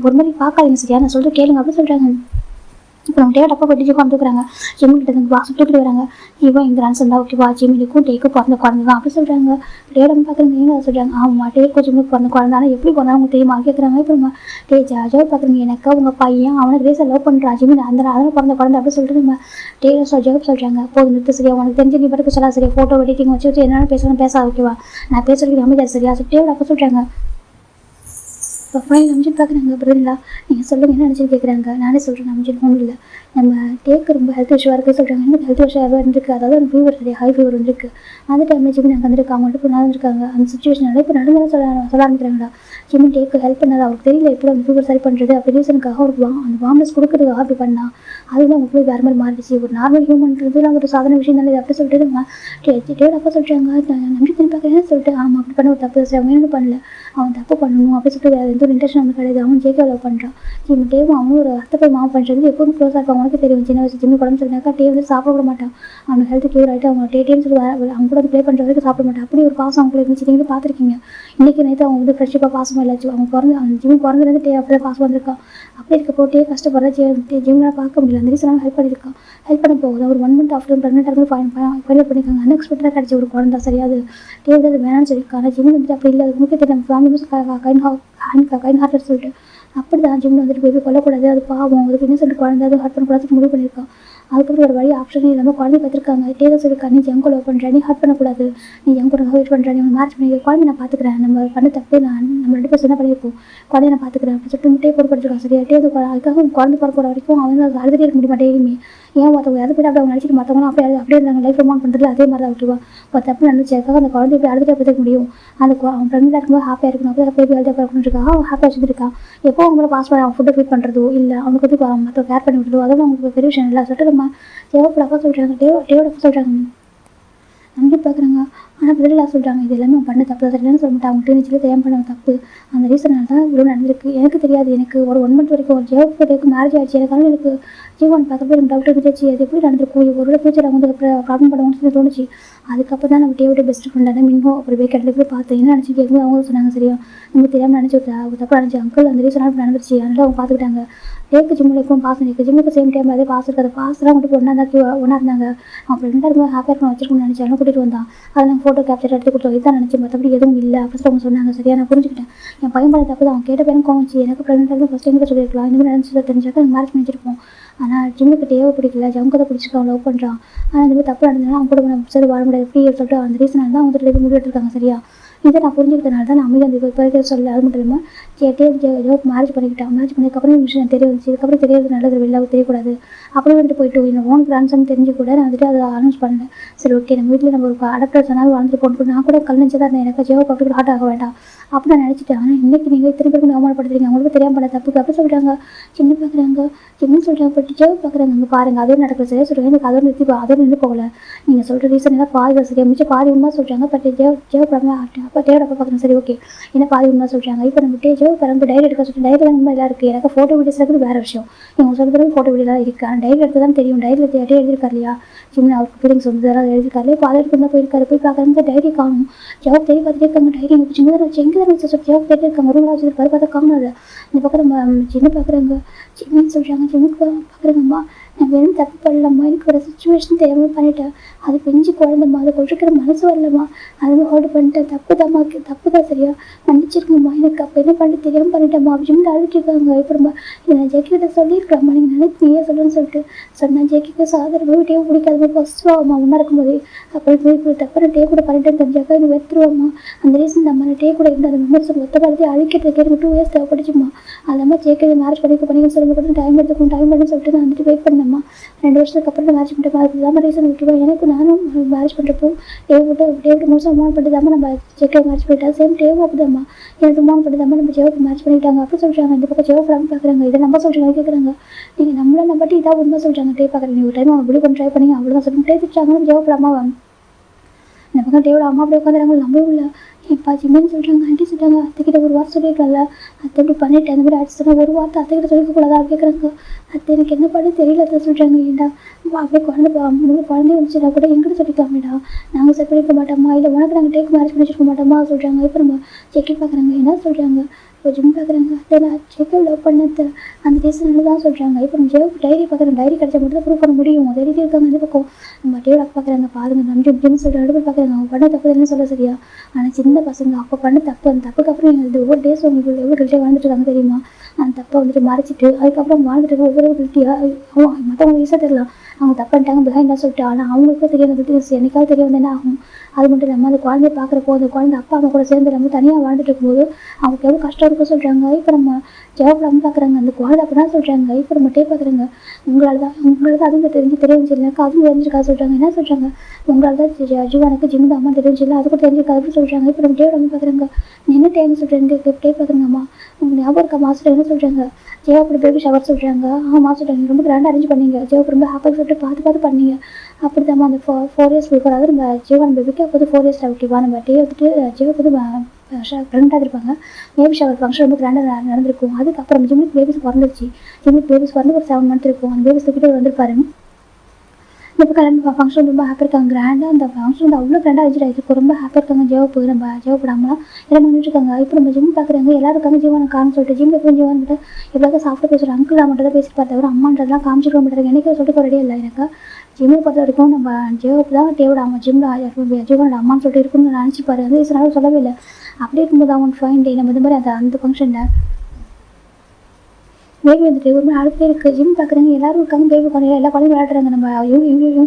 ஒரு மாதிரி பார்க்காதீங்க சரியா, நான் சொல்லிட்டு கேளுங்க அப்படி சொல்கிறாங்க. இப்போ நம்ம டேட் அப்பா போட்டு வந்துக்கிறாங்க, ஜிம்மிக்கிட்ட இருந்து பாக்ஸ் தூக்கிட்டு வராங்க, இவன் எங்கள் ஆன்சர் தான் ஓகேவா, ஜிம்மிக்கும் டேக்கும் பிறந்த குழந்தை தான் அப்படி சொல்கிறாங்க. டேடம் பார்க்குறீங்க ஏங்க சொல்கிறாங்க, ஆமாம் டேக்கும் ஜிம்முக்கு பிறந்த குழந்தை ஆனால் எப்படி பிறந்தா அவங்க தெரியுமா கேட்குறாங்க. இப்போ நம்ம ஜாஜாவை பார்க்குறீங்க எனக்கு உங்கள் பையன் அவனுக்கு ரேஸை லவ் பண்ணுறான் ஜிம்மி அதனால் பிறந்த குழந்தை அப்படி சொல்லிட்டு நம்ம ஜாப் சொல்கிறாங்க. போதும் நிறுத்த சரியா, உனக்கு தெரிஞ்சு நீ படுக்க சொல்லா சரியா, ஃபோட்டோ எடிட்டிங் வச்சு என்னென்ன பேசணும் பேசா ஓகேவா, நான் பேசுறதுக்கு அமைதியாக சரியா டேவோட அப்போ சொல்கிறாங்க. இப்போ ஃபைன் அம்ஜின் பார்க்குறாங்க. பிரதிலா நீங்கள் சொல்லுங்கள் என்ன நினச்சிட்டு கேட்குறாங்க. நானே சொல்கிறேன் அம்ஜின் ஒன்றும் இல்லை. நம்ம டேக்கு ரொம்ப ஹெல்த் இஷ்யூவாக இருக்குது சொல்கிறாங்க. எனக்கு ஹெல்த் இஷ்யூவாக இருந்திருக்கு. அதாவது ஒரு ஃபீவர் இருக்குது, ஹை ஃபீவர் வந்துருக்கு. அந்த டைமில் ஜிம்மி நாங்கள் வந்துருக்கு. அவங்கள்ட்ட இப்போ நடந்திருக்காங்க. அந்த சுச்சுவேஷனால இப்போ நடந்தாலும் சொல்ல ஆரம்பிக்கிறாங்களா. ஜிம்மி டேக்கு ஹெல்ப் பண்ணாது. அவருக்கு தெரியல எப்படி அந்த ஃபீவர் சரி பண்ணுறது அப்படி ரீசனுக்காக அவருக்கு அந்த வார்ம்னஸ் கொடுக்குறதுக்காக அப்படி பண்ணால் அதுதான் உங்களுக்கு வேறு மாதிரி மாறிடுச்சு. ஒரு நார்மல் ஹியூமன்றதுலாம் ஒரு சாதாரண விஷயம் தானே. அப்படி சொல்லிட்டு நம்ம டேட் அப்போ சொல்கிறாங்க. நம்பி திரும்பி பார்க்குறேன்னு சொல்லிட்டு ஆமாம் அப்படி பண்ண ஒரு தப்பு சரி அவன் என்ன பண்ணல, அவன் தப்பு பண்ணணும் அப்படி சொல்லிட்டு வேறு எந்த ஒரு இன்ட்ரெஸ்ட் அவனுக்கு கிடையாது. அவன் ஜேகே லவ் பண்ணுறான். ஜிம்மி டேவும் அவனும் ஒரு அத்தை மாவு பண்ணுறது எப்போதும் க்ளோஸாக இருப்பான். உனக்கு தெரியும் சின்ன வயசு ஜிம்மி குழம்பு சொல்லினாக்கா டே வந்து சாப்பிட விட மாட்டான். அவனுக்கு ஹெல்த் கியூர் ஆகிட்டு அவங்க டேட்டேன்னு சொல்லி அவங்க கூட ப்ளே பண்ணுற வரைக்கும் சாப்பிட மாட்டான். அப்படி ஒரு பாசம் அவங்க கூட இருந்துச்சு. நீங்களும் பார்த்துருக்கீங்க. இன்றைக்கி நேற்று அவங்க வந்து ஃப்ரெஷ்ஷிப்பாக பாசமாக இல்லாச்சு. அவங்க ஜிம்மி பிறந்ததுலேருந்து டே அப்படி தான் பாசம் வந்திருக்கான். அப்படி இருக்க போட்டே கஷ்டப்படுற ஜிம்மில் பார்க்க முடியல. அந்த ரீசனாக ஹெல்ப் பண்ணியிருக்கான். ஹெல்ப் பண்ண போகுது. ஒரு 1 month ஆஃப்டர் ப்ரெக்னெண்ட்டாக இருந்து ஃபைனல் பண்ணியிருக்காங்க. அன்எக்ஸ்பெக்டடாக கிடச்சி ஒரு குழந்தை சரியாது டே வந்து அது வேணான்னு சொல்லியிருக்காங்க. ஜிம்மி வந்துட்டு அப்படி இல்லை. அதுக்கு முக்கிய நம்ம ஃபேமிலி கைண்ட் ஹார்ட்டர் சொல்லிட்டு அப்படி தான் ஜிம்மி வந்துட்டு பேபி கொல்லக்கூடாது, அது பாவம், அதுக்கு என்ன சொல்லிட்டு குழந்தை அது ஹார்ட் பண்ணக்கூடாது முடிவு பண்ணியிருக்கான். அதுக்கப்புறம் ஒரு வழி ஆப்ஷனே இல்லாமல் குழந்தை பார்த்துருக்காங்க. டேதை சொல்லியிருக்கா நீ ஜங்க் லவ் பண்ணுற, நீ ஹார்ட் பண்ணக்கூடாது, நீ ஜங்க் கூட வெயிட் பண்ணுற, நீ மேரேஜ் பண்ணி குழந்தை நான் பார்த்துக்கிறேன், நம்ம பண்ண தப்பு நம்ம 2 பேரும் என்ன பண்ணியிருக்கோம், குழந்தைய நான் பார்த்துக்கிறேன் அப்படி சொல்லிட்டு முட்டையை பொறுப்படுத்திருக்கான். சரியா டே அதுக்காக குழந்தை பிறக்கிற வரைக்கும் அவன் அழுதுகிட்டே இருக்க முடியுமா டெய்லியுமே. ஏன் மற்றவங்க இறந்து போய்ட்டு அவங்க நினச்சிட்டு மற்றவங்களும் அப்படியே இருந்தாங்க லைஃப் ரிமாண்ட் பண்ணுறதுல அதே மாதிரி தான் விட்டுருவான். இப்போ தப்பு நடந்துச்சு அதுக்காக அந்த குழந்தை எப்படி அழுதுட்டு பார்த்துக்க முடியும். அந்த அவன் ப்ரெக்னெண்ட்டாக இருக்கும்போது ஹாப்பியாக இருக்கணும், அப்போ பேபி ஹெல்த்தாக பிறக்கணுன்றதுக்காக அவன் ஹாப்பியாக வச்சுருக்கான். எப்போ அவங்கள பாஸ் பண்ணி அவன் ஃபுட்டை ஃபீட் பண்ணுறதோ இல்லை அவனுக்கு வந்து மற்ற கேர் பண்ணி விட்டுறதோ அதெல்லாம் அவங்களுக்கு பெரிய விஷயம் இல்லை சொல்லிட்டு நம்ம தேவைப்பட அப்பா சொல்கிறாங்க. டேவோட அப்பா சொல்கிறாங்க நம்பி பார்க்குறாங்க. ஆனால் பதிலாக சொல்கிறாங்க இது எல்லாமே பண்ண தப்பு தான் இல்லைன்னு சொல்ல மாட்டேன். அவங்க டீனேஜில் தெரியாமல் பண்ண தப்பு. அந்த ரீசனால் தான் இவ்வளோ நடந்திருக்கு. எனக்கு தெரியாது. எனக்கு ஒரு 1 month வரைக்கும் ஒரு ஜேவுக்கு மேரேஜ் ஆகிடுச்சு. எனக்கான எனக்கு ஜீவன் பார்க்குறப்ப எனக்கு டவுட் இருந்துச்சு அது எப்படி நடந்திருக்கும், ஒரு ஃபியூச்சர் அவங்க வந்து ப்ராப்ளம் பண்ணுவாங்கன்னு தோணுச்சு. அதுக்கப்புறம் தான் நம்ம டேவோட பெஸ்ட் ஃப்ரெண்டான மின்னும் அப்புறம் வீக்கெண்டில் போய் பார்த்தேன். என்ன நினச்சி கேட்கும்போது அவங்க சொன்னாங்க சரியா நமக்கு தெரியாமல் நினச்சி ஒரு தப்பு நினச்சி அங்கிள் அந்த ரீசனால் நடந்துருச்சு. அதனால அவங்க பார்த்துக்கிட்டாங்க. டேக்கு ஜிம்முக்கும் பாஸ் இருக்குது. ஜிம்முக்கு சேம் டைம் அதே பாஸ் இருக்காது. பாஸ்லாம் கொண்டு போய் ஒன்றா இருந்தாங்க. அவன் ஃப்ரெண்டாக இருக்கும்போது ஹாப்பியாக இருக்கணும் வச்சிருக்கணும்னு நினச்சி அதெல்லாம் கூட்டிகிட்டு வந்தான். அதை நாங்கள் ஃபோட்டோ கேப்சர் எடுத்து கொடுத்தோம். இதான் நினச்சி மற்றபடி எதுவும் இல்லை அப்படி அவங்க சொன்னாங்க. சரியா நான் புரிஞ்சுக்கிட்டேன். என் பையன் பண்ண தப்பு தான். அவன் கேட்ட பையனும் கோவச்சு எனக்கு ப்ரெக்னெண்ட்டாக ஃபஸ்ட் டைம் சொல்லியிருக்கலாம். இந்த மாதிரி நினச்சி தெரிஞ்சாக்க எனக்கு மேரேஜ் பண்ணிச்சிருப்போம். ஆனால் ஜிம்முக்கு டேவை பிடிக்கல, ஜம்முக்கு தான் பிடிச்சிருக்கான், லவ் பண்ணுறான். ஆனால் இந்த மாதிரி தப்பு நடந்ததுனால அவங்க கூட நம்ம சரி வாழ முடியாது எப்படி சொல்லிட்டு அந்த ரீசனால் தான் அவங்க முடிவு எடுத்துருக்காங்க. சரியா இதை நான் புரிஞ்சுக்கிறதுனால தான் நான் அமைதி அந்த இப்போ வரைக்கும் சொல்ல. அது மட்டும் இல்லாமல் ஜோக்கு மேரேஜ் பண்ணிக்கிட்டான். மேரேஜ் பண்ணதுக்கப்புறம் இந்த விஷயம் தெரிய வந்துச்சு. இதுக்கப்புறம் தெரியாது நல்லது வெளில தெரியக்கூடாது. அப்படியே வந்துட்டு போயிட்டு என்னோட ஓன் கிராண்ட்சன் தெரிஞ்சு கூட நான் வந்துட்டு அதை அனௌன்ஸ் பண்ணேன். சரி ஓகே நம்ம வீட்டில் நம்ம ஒரு அடாப்டர் சொன்னாலும் வாழ்ந்துட்டு போட்டு நான் கூட கல்நிச்சு தான் இருந்தேன். எனக்கு ஜோ பப்ளிக் ஹார்ட் ஆக வேண்டாம் அப்படி நான் நினச்சிட்டேன். ஆனால் இன்றைக்கி நீங்கள் இத்தனை பேருக்கு அவமானப்படுத்துறீங்க, அவங்களுக்கு தெரியாமல் பண்ண தப்புக்கு அப்படி சொல்கிறாங்க. சின்ன பார்க்குறாங்க சின்ன சொல்கிறாங்க பட் ஜோ பார்க்குறாங்க. அங்கே பாருங்கள் அதே நடக்கிற சரியாக சொல்கிறாங்க. எனக்கு அதோட நின்று போகல. நீங்கள் சொல்கிற ரீசன் எல்லாம் பாதி சரியாக மிச்சம் பாதி உண்மை சொல்கிறாங்க. பட் ஜோ பிரமா அப்போ டேவோட அப்போ பார்க்குறேன். சரி ஓகே என்ன பாதி உண்மை சொல்கிறாங்க. இப்போ நம்ம ஜோ பிறகு டைரி எடுக்க சொல்லிட்டு டைரி தான் உண்மை எல்லாம் இருக்குது. எனக்கு ஃபோட்டோ வீடியோஸ் இருக்குது வேறு விஷயம். நீங்கள் சொல்கிறது ஃபோட்டோ வீடியோலாம் இருக்குது. ஆனால் டைரி எடுத்து தான் தெரியும். டைரியில் தேடி எழுதியிருக்காரு இல்லையா சின்ன அவருக்கு ஃபீலிங்ஸ் வந்து அதெல்லாம் எழுதியிருக்காரு. இப்போ அதை எடுத்து தான் போயிருக்காரு. போய் பார்க்குறாங்க டைரி காணும். ஜவாப் தேடி பார்த்துட்டே இருக்காங்க. டைரி எனக்கு சின்ன வச்சு எங்கே தான் வச்சு ஜவாப் தேடி இருக்காங்க. ரூமில் வச்சுருக்காரு. பார்த்தா காணும். இந்த பக்கம் நம்ம சின்ன பார்க்குறாங்க. சின்னன்னு சொல்கிறாங்க. சின்னக்கு பார்க்குறாங்கம்மா நான் வெறும் தப்பு பண்ணலம்மா, எனக்கு ஒரு சுச்சுவேஷன் தெரியாமல் பண்ணிட்டேன். அது பெஞ்சு குழந்தைம்மா, அதை கொடுக்குற மனசு வரலம்மா, அதை ஆர்டர் பண்ணிட்டேன். தப்பு தான் சரியா மன்னிச்சிருக்கம்மா, எனக்கு அப்போ என்ன பண்ணி தெரியாமல் பண்ணிட்டேம்மா அப்படின்னு அழுதுட்டு இருக்காங்க. எப்படிம்மா இதை நான் ஜெக்கிட்ட சொல்லியிருக்கலாம்மா, நீங்கள் நினைப்பீங்க சொல்லுன்னு சொல்லிட்டு சொன்னேன். ஜெக்கிக்கு சாதாரணமாக டே பிடிக்காதுமா, ஃபர்ஸ்ட் வாமா ஒன்றா இருக்கும்போது அப்புறம் இப்படி தப்பு நான் டே கூட பண்ணிட்டேன்னு தெரிஞ்சாக்கா நீ வெத்துருவாம்மா. அந்த ரீசன் நம்ம டே கூட இருந்த அந்த மெமரிஸ் ஒத்த பார்த்து அழிக்கிறதுக்கு எனக்கு 2 years தேவைப்பட்டுச்சுமா. அதெல்லாம் ஜெயிக்கிறது மேரேஜ் பண்ணிங்கன்னு சொல்லும்போது டைம் எடுத்துன்னு சொல்லிட்டு நான் வந்துட்டு வெயிட் பண்ணேம்மா. 2 வருஷத்துக்கு அப்புறம் மேரேஜ் பண்ணிட்டு அதுக்கு இல்லாமல் ரீசன் விட்டுருவோம். எனக்கு நானும் மேரேஜ் பண்ணுறப்போ டேவிட்டு மோசம் அமௌண்ட் பண்ணி தான் நம்ம ஜெக்கை மேரேஜ் பண்ணிட்டா. சேம் டேவும் அப்படிதாம்மா எனக்கு அமௌண்ட் பண்ணி தான் நம்ம ஜெவுக்கு மேரேஜ் பண்ணிட்டாங்க அப்படி சொல்கிறாங்க. இந்த பக்கம் ஜெவ் ஃபேமிலி பார்க்குறாங்க. இதை நம்ம சொல்கிறாங்க கேட்குறாங்க. நீங்கள் நம்மளை நம்பட்டி இதாக உண்மை சொல்கிறாங்க. டே பார்க்குறேன் ஒரு டைம் அவங்க இப்படி பண்ணி ட்ரை பண்ணி அவ்வளோதான் சொல்லிட்டு திட்டாங்கன்னு ஜெவ் ஃபேமிலி வாங்க. இந்த பக்கம் டேவோட அம்மா அப்படியே உட்காந்துறாங்க. நம்பவும் இல்லை. எப்பா ஜிம்மின்னு சொல்கிறாங்க. ஆண்டி சொல்கிறாங்க அத்தைக்கிட்ட ஒரு வார்த்தை சொல்லியிருக்கல, அத்தை இப்படி பண்ணிட்டு அந்த மாதிரி அடிச்சுனா ஒரு வார்த்தை அத்தைக்கிட்ட சொல்லிக்கூடாதா கேட்குறாங்க. அத்தை எனக்கு என்ன பண்ணி தெரியல அத்தை சொல்கிறாங்க. ஏண்டா அப்படியே குழந்தை வந்துச்சுன்னா கூட எங்கிட்ட சொல்லிக்கலாமேடா, நாங்கள் செட் பண்ணிக்க மாட்டோமா, இல்லை உனக்கு நாங்கள் டேக் மேரேஜ் பண்ணிச்சிருக்க மாட்டோமா சொல்கிறாங்க. இப்போ நம்ம செக்கி பார்க்குறாங்க. என்ன சொல்கிறாங்க இப்போ ஜிம் பார்க்குறாங்க. அத்தை நான் செக்கை லவ் பண்ணது அந்த ரீசனால தான் சொல்கிறாங்க. இப்போ நம்ம ஜெவுக்கு டைரி பார்க்குறோம். டைரி கிடச்சா மட்டும் தான் ப்ரூவ் பண்ண முடியும். அதை எழுதி இருக்காங்க. இந்த பக்கம் நம்ம டேவோட பார்க்குறாங்க. பாருங்க நம்ம ஜிம்னு சொல்கிற அடுப்பு பார்க்குறாங்க. அவங்க பண்ண தப்பு என்ன சொல்ல சரியா. ஆனால் சின்ன பசங்க அப்போ பண்ண தப்பு அந்த தப்புக்கு அப்புறம் எங்களுக்கு ஒவ்வொரு டேஸ் உங்களுக்கு எவ்வளோ கில்ட்டியாக வாழ்ந்துட்டு இருக்காங்க தெரியுமா. அந்த தப்பை வந்துட்டு மறைச்சிட்டு அதுக்கப்புறம் வாழ்ந்துட்டு இருக்க ஒவ்வொரு கில்ட்டியாக மற்றவங்க ஈஸியாக தெரியலாம் அவங்க தப்பு பண்ணிட்டாங்க பிஹைண்டாக சொல்லிட்டு. ஆனால் அவங்களுக்கும் தெரியாத கில்ட்டி என்னைக்காவது தெரிய வந்து என்ன ஆகும். அது மட்டும் இல்லாமல் அந்த குழந்தைய பார்க்குறப்போ அந்த குழந்தை அப்பா அம்மா கூட சேர்ந்து நம்ம தனியாக வாழ்ந்துட்டு இருக்கும்போது அவங்களுக்கு எவ்வளோ கஷ்டம் இருக்க சொல்கிறாங்க. இப்போ நம்ம ஜவாப்லாம் பார்க்குறாங்க, அந்த குழந்தை அப்படி தான் சொல்கிறாங்க. இப்போ நம்ம டே பார்க்குறாங்க, உங்களால் தான் அதுவும் தெரிஞ்சு இல்லைனாக்கா அதுவும் தெரிஞ்சிருக்காது சொல்கிறாங்க. என்ன சொல்கிறாங்க, உங்களால் தான் ஜீவனுக்கு ஜிம் அம்மா தெரிஞ்சில்ல, அது கூட தெரிஞ்சிருக்காது அப்படின்னு சொல்கிறாங்க. இப்போ நம்ம டேவோட அம்மா பார்க்குறாங்க, என்ன டைம் சொல்கிறேன் டே பார்க்குறாங்க. அம்மா உங்களுக்கு ஞாபகம் இருக்கா மாஸ்டர் என்ன சொல்கிறாங்க, ஜெயாவோட பேபி ஷவர் சொல்கிறாங்க. மாஸ்டர் நீங்கள் ரொம்ப கிராண்டாக அரேஞ்ச் பண்ணீங்க, ஜெயாவுக்கு ரொம்ப ஹாப்பியாக சொல்லிட்டு பார்த்து பண்ணீங்க. அப்படி தான் அந்த 4 இயர்ஸ் பிஃபோர், அதாவது நம்ம ஜீவன் பேபிக்கு அப்போது 4 இயர்ஸ் ஆகிட்டிவா, நம்ம டே வந்துட்டு ஜீவக்கு ப்ரெக்னெண்ட்டாக இருப்பாங்க. பேபி ஷவர் ஃபங்க்ஷன் ரொம்ப கிராண்டாக நடந்திருக்கும். அதுக்கப்புறம் ஜிம்முக்கு பேபிஸ் பிறந்துச்சு. ஜிம்முக்கு பேபிஸ் பிறந்து ஒரு 7 மந்த் இருக்கும். அந்த பேபிஸ் தூக்கிட்டு வந்திருப்பாரு. இப்போ கல்யாணம் ஃபங்க்ஷன் ரொம்ப ஹாப்பியாக இருக்காங்க. கிராண்டாக அந்த ஃபங்க்ஷன் வந்து அவ்வளோ கிராண்டாக அரேஞ்ச் ஆகிருக்கு. ரொம்ப ஹாப்பியாக இருக்காங்க. நம்ம ஜெயப்படாமலாம் எல்லாம் பண்ணிட்டு இருக்காங்க. இப்போ நம்ம ஜிம் பார்க்குறாங்க, எல்லாரும் இருக்காங்க ஜீவனை காரணம் சொல்லிட்டு ஜிம் எப்போ ஜீவன் கிட்ட எப்படியாவது சாப்பிட்டு பேசுகிற அங்கிள் மட்டும் தான் பேசி பார்த்தவர், அம்மான்றதுலாம் காமிச்சிக்க மாட்டாங்க. எனக்கே சொல்லிட்டு ரெடியாக இல்லை. எனக்கு ஜிம்மை பொறுத்த வரைக்கும் நம்ம ஜெயப்பு தான் டேவோட அம்மா, ஜீவனோட அம்மான்னு சொல்லிட்டு இருக்குன்னு நினச்சிப்பாரு. அந்த வயசுனாலும் சொல்லவே இல்லை. அப்படியே இருக்கும்போது அவன் ஃபைன் டே நம்ம இது மாதிரி அந்த ஃபங்க்ஷனில் பேபி வந்துட்டு ஒரு மாதிரி அழுத்தே இருக்குது. ஜிம் பார்க்குறாங்க, எல்லாரும் இருக்காங்க. பேபி குழந்தைங்க எல்லா குழந்தையும் விளையாடுறாங்க. நம்ம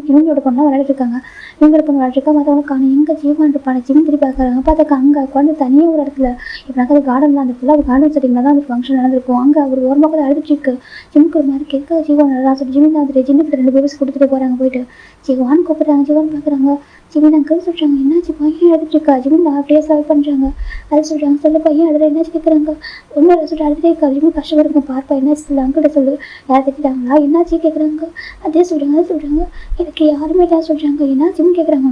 இவங்களோட பொண்ணாக விளையாடிருக்காங்க. இவங்களோட பொண்ணு விளையாடிருக்கா. மற்றவங்களுக்கான எங்கே ஜீவன் இருப்பாங்க. ஜிம் திருப்பி பார்க்குறாங்க. பார்த்தாக்கா அங்கே குழந்தை தனியாக ஒரு இடத்துல இப்போனாக்கா அது கார்டன் தான், அந்த ஃபுல்லாக கார்டன் செட்டிங்கில் தான் அந்த ஃபங்க்ஷன் நடந்திருக்கும். அங்கே ஒரு ஓரமாக தான் அழுதுட்டு இருக்கு. ஜிம்க்கு ஒரு மாதிரி கேட்க ஜீவன் நல்லா சொல்லி ஜிம் தான் வந்துட்டு ஜிம்முக்கு 2 பேபிஸ் கொடுத்துட்டு போகிறாங்க. போயிட்டு ஜீவான்னு கூப்பிட்றாங்க. ஜீவன் பார்க்குறாங்க, ஜிமின் அங்கிள் சொல்கிறாங்க, என்னாச்சு பையன் எழுதிட்டு இருக்கா. ஜிமின் அப்படியே சர்வ் பண்ணுறாங்க. அதை சொல்கிறாங்க, சொல்லு பையன் எழுதுற என்னாச்சு கேட்குறாங்க. ஒன்றும் இல்லை சொல்லிட்டு அழுதுட்டே இருக்கா. ஜிமின் கஷ்டப்படுங்க பார்ப்பா என்னாச்சு சொல்லு அங்கிட்ட சொல்லு, யாரை திட்டாங்களா என்னாச்சு கேட்குறாங்க. அதே சொல்கிறாங்க எனக்கு யாருமே இல்லை சொல்கிறாங்க. என்னாச்சுன்னு கேட்குறாங்க.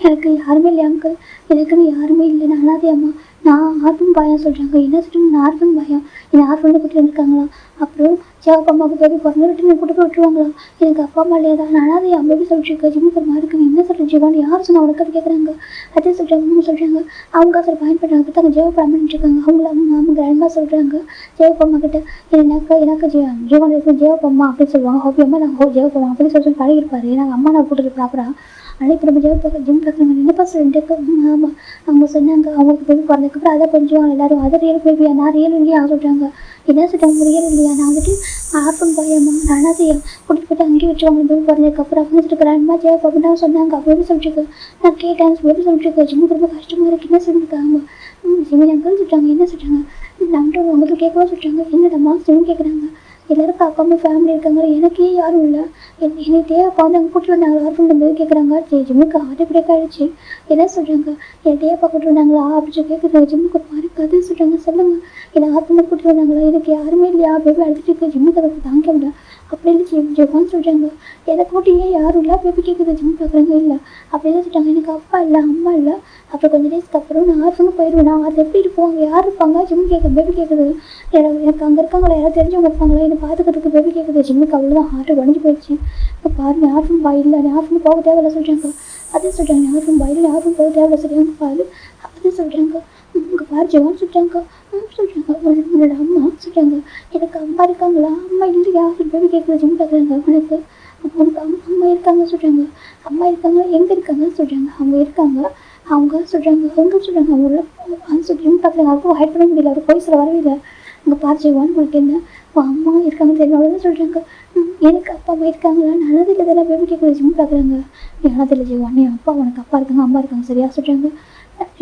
எனக்கு யாருமே இல்லை அங்கிள், எனக்குன்னு யாருமே இல்லை, நான் அனாதையம்மா, நான் ஆர்ஃபன் பாயான்னு சொல்கிறாங்க. என்ன சொல்கிறாங்க, நான் ஆர்ஃபன் பாயா, என்னை ஆர்ஃபன் கூட்டிட்டு வந்துருக்காங்களா. அப்புறம் அப்பா அம்மாவுக்கு பேபி பிறந்து விட்டு கூட்டிட்டு விட்டுருவாங்களா. எனக்கு அப்பா அம்மா இல்லையா, நான் அனாதையா பேபி சொல்லிட்டு ஜிம்முக்கு மாதிரி இருக்குங்க. என்ன சொல்கிறேன் ஜீவான், யார் சொன்னால் உனக்கு அது கேட்குறாங்க. அதே சொல்கிறாங்க அவங்க சில பயன்படுறாங்க. பார்த்து அவங்க ஜெயப்பா பண்ணிட்டு இருக்காங்க. அவங்கள அவங்க கிராண்ட்மா சொல்கிறாங்க ஜெயப்பா அம்மா கிட்ட, எனக்கு ஜீவன் இருக்கு ஜெயப்பா அம்மா அப்படின்னு சொல்லுவாங்க. ஹோப்பி அம்மா நாங்கள் ஜெயப்பா அம்மா அப்படின்னு சொல்லி பழகிருப்பாரு. நாங்கள் அம்மா நான் கூட்டிட்டு ப்ராப்பராக. ஆனால் இப்போ நம்ம ஜிம் பார்க்குறாங்க. என்னப்பா சொல்லிட்டு ஆமாம் அவங்க சொன்னாங்க அவங்களுக்கு பேபி பிறந்ததுக்கப்புறம் அதை கொஞ்சம் எல்லாரும் அதை ரியல் பேபியா, நான் ரியல் இல்லையா சொல்கிறாங்க. என்ன சொல்கிறாங்க, ரியல் இல்லையா, நான் வந்துட்டு ஆர்ஃபன் பாயம்மா, நான் அதையா கூட்டிகிட்டு போய்ட்டு அங்கேயே வச்சுருவாங்க பேபி பிறந்ததுக்கப்புறம் அப்படின்னு சொல்லிட்டு கிராண்ட்மா ஜெயப்பா அப்படின்னு சொன்னாங்க. அப்படின்னு சொல்லிட்டு நான் கேட்டேன் பேபி சொல்லிட்டு ஜிம்முக்கு ரொம்ப கஷ்டமாக இருக்குது. என்ன சொல்லியிருக்காங்க ஜிம்மின் அங்கிள் சொல்லிட்டாங்க. என்ன சொல்கிறாங்க, நான் வந்துட்டு அவங்களுக்கு கேட்கவா சொல்லிட்டாங்க. என்னடம்மா ஜிம் கேட்குறாங்க. எல்லாருக்கும் அப்பா அம்மா ஃபேமிலி இருக்காங்க, எனக்கே யாரும் இல்லை, என்னைட்டே அப்பா வந்து அங்கே கூட்டிட்டு வந்தாங்களா ஆர்ஃபன் வந்து கேட்குறாங்க. ஜிம்முக்கு ஹார்ட் பிரேக் ஆகிடுச்சு. என்ன சொல்கிறாங்க, என்னைட்டே அப்பா கூட்டிட்டு வந்தாங்களா அப்படின்னு கேட்குறாங்க. ஜிம்முக்கு ஒரு மாதிரி கதை சொல்கிறாங்க. சொல்லுங்கள், என்னை ஆர்ஃபன் கூட்டிட்டு வந்தாங்களா, எனக்கு யாருமே இல்லையா பேபி அழுதுட்டு இருக்கு. ஜிம்முக்கு அதை தாங்க முடியல அப்படி இல்லை ஜிம்மான்னு சொல்கிறாங்க. எனக்கு மட்டும் ஏன் யாரும் இல்லை பேபி கேட்குது. ஜிம் பார்க்குறாங்க. இல்லை அப்படின்னு சொல்லிட்டாங்க, எனக்கு அப்பா இல்லை அம்மா இல்லை. அப்புறம் கொஞ்சம் டேஸ்க்கு அப்புறம் நான் ஆர்ஃபனுக்கு போயிடுவேன். நான் அது எப்படி இருப்போம், அங்கே யார் இருப்பாங்க, ஜிம் கேட்க பேபி கேட்குது. எனக்கு அங்கே இருக்காங்களா, யாராவது தெரிஞ்சவங்க இருப்பாங்களா, என்னை பார்த்துக்கிறதுக்கு பேபி கேட்குது. ஜிம்முக்கு அவ்வளோதான் ஹார்ட்டு உடஞ்சி போயிடுச்சு. இப்போ பாருங்க ஆர்ஃபன் பாய் இல்லை, ஆர்ஃபன் போக தேவையில்லை சொல்கிறாங்க. அதே சொல்கிறாங்க ஆர்ஃபன் பாய் இல்லை, ஆர்ஃபன் போக தேவையில்லை சொல்கிறாங்க. பாரு அதே சொல்கிறாங்க. உங்கள் பாரு ஜவான் சொல்கிறாங்க. சொல்கிறாங்க உன்னோட அம்மா சொல்கிறாங்க, எனக்கு அம்மா இருக்காங்களா, அம்மா இல்லையா பேபி கேட்குது. ஜிம் பார்க்குறாங்க. உனக்கு அம்மா இருக்காங்க சொல்கிறாங்க. அம்மா இருக்காங்க, எங்கே இருக்காங்க சொல்கிறாங்க. அவங்க இருக்காங்க அவங்க சொல்கிறாங்க. அவங்க சொல்கிறாங்க அவங்க ஜிம் பார்க்குறாங்க. அவருக்கும் ஹைட் பண்ண முடியல, அவர் போய் சொல்ல வரவே இல்லை. அங்கே பாரு ஜவான் உங்களுக்கு என்ன அம்மா இருக்காங்க தெரியும் அவ்வளோதான் சொல்கிறாங்க. எனக்கு அப்பா அம்மா இருக்காங்களா, நல்லது இல்லை இதெல்லாம் பேபி கேட்குறது. ஜிம் பார்க்குறாங்க. நல்லது இல்லை ஜீவான், நீ அப்பா உனக்கு அப்பா இருக்காங்க அம்மா இருக்காங்க சரியா சொல்கிறாங்க.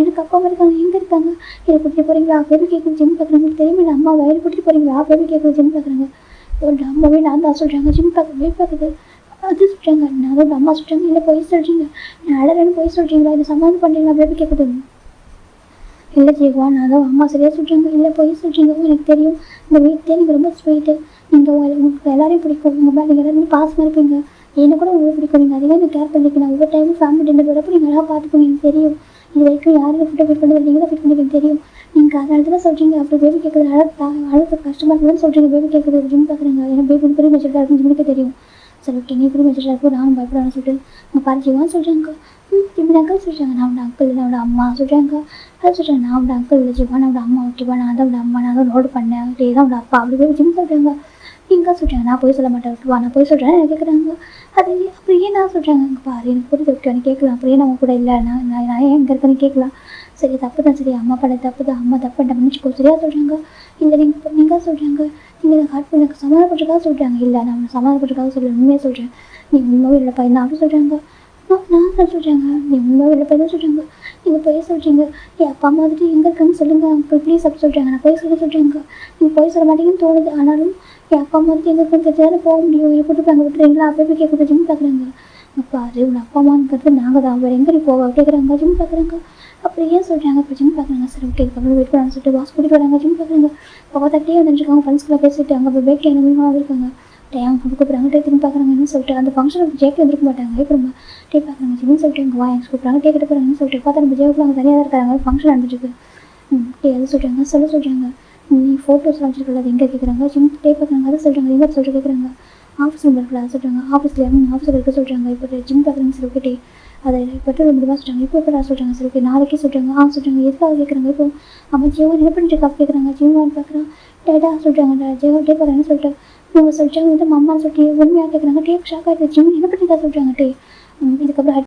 எனக்கு அப்பா அம்மா இருக்காங்க, எங்கே இருக்காங்க, என்னை கூட்டிகிட்டு போகிறீங்களா பேபி கேட்குறது. ஜிம் பார்க்குறாங்க. தெரியுமா இல்லை அம்மா வயல் கூட்டிகிட்டு போகிறீங்களா பேபி கேட்குறது. ஜிம் பார்க்குறாங்க. ஒரு அம்மாவே நான் தான் சொல்கிறாங்க. ஜிம் பார்க்குறது அது சொல்கிறாங்க. நான் அதோட அம்மா சொல்கிறாங்க. இல்லை போய் சொல்கிறீங்க, நான் அழகன்னு போய் சொல்கிறீங்களா, இதை சமாதானம் பண்ணுறீங்களா பேபி கேட்குது. இல்லை ஜீவான், நான் தான் அம்மா சரியாக சொல்கிறாங்க. இல்லை போய் சொல்கிறீங்க, எனக்கு தெரியும் இந்த வீட்டிலே நீங்கள் ரொம்ப ஸ்வீட்டு, நீங்கள் உங்களுக்கு எல்லாரையும் பிடிக்கும், உங்கள் மேலே நீங்கள் எல்லாருமே பாசமாக இருப்பீங்க, என்னை கூட உங்களுக்கு பிடிக்கும், நீங்கள் அதிகமாக எனக்கு கேர் பண்ணிக்கணும். ஒவ்வொரு டைமும் ஃபேமிலி டின்னர் வரப்போ நீங்கள் நல்லா பார்த்துப்பீங்க, எனக்கு தெரியும். இது வரைக்கும் யாரும் ஃபுட்டை ஃபிட் பண்ணது நீங்கள் தான் ஃபிட் பண்ணி எனக்கு தெரியும். நீங்கள் அதனால தான் சொல்கிறீங்க. அப்படி பேபி கேட்குறது அழகு கஷ்டமாக இருக்குதுன்னு சொல்கிறீங்க. பேபி கேட்குறது ஜிம் பார்க்குறாங்க. ஏன்னா பேபி பெரிய மெச்சூரிட்டாக இருக்குன்னு ஜிம்முக்கே தெரியும். சரி ஓகே, நீ பெரிய மெச்சூரிட்டாக இருக்கும், நானும் பயப்படான்னு சொல்லிட்டு உங்கள் பாரு ஜீவான்னு சொல்கிறாங்க. ஜிம்மின் அங்கிள் சொல்கிறாங்க. நான் உன்னோட அங்கிள் இல்லை, அவனோட அம்மா சொல்கிறாங்க. அது சொல்கிறாங்க, நான் உன்னோட அங்கிள் இல்லை ஜீவா, நான் அம்மா ஓகேவா, நான் தான் உன்னோட அம்மா, நான் தான் லோடு பண்ணேன், இதே தான் உன்னோட அப்பா அப்படி போய் ஜிம் சொல்கிறாங்க. எங்கே சொல்கிறாங்க, நான் போய் சொல்ல மாட்டேன் ஓகேவா, நான் போய் சொல்கிறேன் என்ன கேட்குறாங்க. அது அப்படியே நான் சொல்கிறாங்க. அங்கே பாரு எனக்கு புரியுது ஓகே நீ கேட்கலாம், அப்படியே நான் கூட இல்லை, நான் ஏன் இங்கே இருக்கேன்னு கேட்கலாம். சரி தப்பு தான், சரி அம்மா பண்ண தப்பு தான், அம்மா தப்பு பண்ணிட்டேன் மன்னிச்சுக்கோ சரியா சொல்கிறாங்க. இல்லை நீங்கள் சொல்கிறாங்க, நீங்கள் ஹார்ட் பண்ண சமாதானப்பட்டுக்காக சொல்கிறாங்க. இல்லை நான் சமாதானப்பட்டுக்காக சொல்கிறேன், உண்மையாக சொல்கிறேன், நீங்கள் உண்மையாக இல்லை பையன் அப்படி சொல்கிறாங்க. நான் தான் சொல்கிறாங்க, நீ உண்மை வெளில போய் தான் சொல்கிறாங்க, நீங்கள் போய் சொல்கிறீங்க, என் அப்பா அம்மா வந்துட்டு எங்கே இருக்கான்னு சொல்லுங்கள் அங்கிள் ப்ளீஸ் அப்படி சொல்கிறாங்க. நான் போய் சொல்கிறேங்க, நீங்கள் போய் சொல்ல மாட்டேங்கன்னு தோணுது. ஆனாலும் என் அப்பா அம்மா வந்துட்டு எங்கே இருக்குன்னு தெரிஞ்சாலும் போக முடியும், என்னை கூட்டு போய் விட்டுறீங்களா அப்படி போய் கேட்குறது ஜிம் பார்க்குறாங்க. அப்பா அது உன் அப்பா அம்மாங்கிறது நாங்கள் தான், வேறு எங்கே நீ போவா கேட்குறாங்க. ஜிம் பார்க்குறாங்க. அப்படி ஏன் சொல்கிறாங்க, இப்போ ஜிம் பார்க்குறாங்க. சரி ஓகே இதுக்கப்புறம் வெயிட் பண்ணான்னு சொல்லிட்டு பாஸ் கூட்டிட்டு வராங்க. ஜிம் பார்க்குறாங்க. பக்கத்துலேயே வந்துட்டுருக்காங்க, ஃப்ரெண்ட்ஸ்குள்ளே பேசிட்டு அங்கே போய் பேக்கி அனுபவமாக இருக்காங்க. டைம் கூப்பிட்றாங்க, டே திரும்பி பார்க்குறாங்கன்னு சொல்லிட்டு அந்த ஃபங்க்ஷனுக்கு ஜேக்கே வந்துருக்க மாட்டாங்க. இப்போ நம்ம டே பார்க்குறாங்க ஜிம்னு சொல்லிட்டு இங்கே வா எங்கள் கூப்பிட்றாங்க, டே கிட்ட போகிறாங்கன்னு சொல்லிட்டு பார்த்தா நம்ம ஜேவுக்கு அங்கே தனியாக தான் இருக்காங்க, ஃபங்க்ஷன் நடந்துட்டுருக்கு. டே அது சொல்கிறாங்க, சொல்கிறாங்க நீ ஃபோட்டோஸ்லாம் வச்சுருக்கல அது எங்கே கேட்குறாங்க. ஜிம் டே பார்க்குறாங்க, அதை சொல்கிறாங்க, எங்கே சொல்லிட்டு கேட்குறாங்க. ஆஃபீஸ் ரூம் இருக்குல்ல அதை சொல்கிறாங்க, ஆஃபீஸில் ஆஃபீஸில் இருக்க சொல்கிறாங்க. இப்போ ஜிம் பார்க்குறாங்க. சரி ஓகே டே அதை பட்டு ரொம்ப தான் சொல்கிறாங்க. இப்போ எப்படா சொல்கிறாங்க. சரி ஓகே நாளைக்கே சொல்கிறாங்க. சொல்கிறாங்க எதுக்காக கேட்குறாங்க. இப்போ அவன் ஜியோ என்ன பண்ணிட்டு கேட்குறாங்க. ஜிம்வான்னு பார்க்குறான். டேடா சொல்கிறாங்க. ஜியோ டே பார்க்குறாங்கன்னு சொல்லிட்டு இவங்க சொல்லிட்டாங்க, வந்து அம்மான்னு சொல்லிட்டு உண்மையாக கேட்குறாங்க. டே ஷாக் ஆகிடுச்சு. ஜிம் என்ன பண்ணிட்டா சொல்கிறாங்க. டே இதுக்கப்புறம்